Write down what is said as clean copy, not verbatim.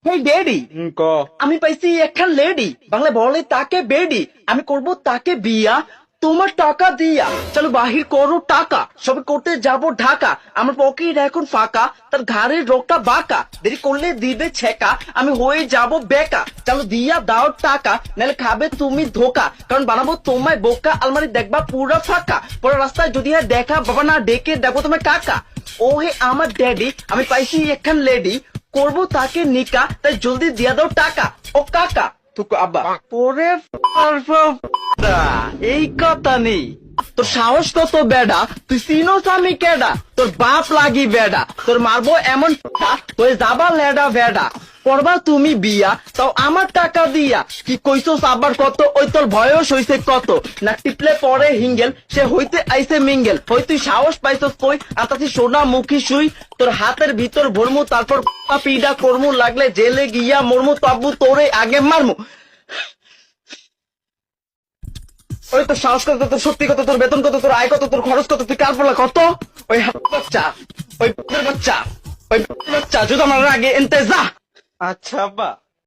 হেই daddy, ক আমি পাইছি একখান লেডি, বাংলা বলে তাকে বেডি। আমি করব তাকে বিয়া তোমার টাকা দিয়া। চলো বাহির করো টাকা, সবে করতে যাব ঢাকা। আমার পকেট এখন ফাঁকা, তার ঘাড়ের রোগটা বাঁকা। দেরি করলে দিবে ছেকা, আমি হয়ে যাব বেকা। চলো দিয়া দাও টাকা, নাহলে খাবে তুমি ধোকা। কারণ বানাবো তোমায় বোকা, আলমারি দেখবা পুরা ফাঁকা। পরে রাস্তায় যদি হয় দেখা, বাবা না ডেকে দেখো তোমার কাকা। ও হে আমার ড্যাডি, আমি পাইছি একখান লেডি, করবো তাকে নিকা, তাই জলদি দিয়া দাও টাকা। ও কাকা তুকু আব্বা পরে এই কথা নেই। তোর সাহস কত বেডা, তুই চিনোস আমি কেডা? তোর বাপ লাগি বেডা, তোর মারবো এমন হয়ে যাবা লেডা বেডা। করবা তুমি বিয়া, তাও আমার টাকা দিয়া। কি কইছোস আবার কত? ওই তোর বয়স হইছে কত? না টিপলে পরে হিঙ্গেল, সে হইতে আইছে মিঙ্গেল। হই তুই সাহস পাইছস কই? আতাছি সোনা মুখী শুই, তোর হাতের ভিতর ভরমু, তারপর পিডা করমু, লাগলে জেলে গিয়া মরমু, তবু তোরে আগে মারমু। ওই তোর সাহস কত, তোর শক্তি কত, তোর বেতন কত, তোর আয় কত, তোর খরচ কত, তুই কার পড়লা কত? ওই বাচ্চা, ওই বাচ্চা, ওই বাচ্চা যদি আমার আগে এনতে যা। আচ্ছা আব্বা।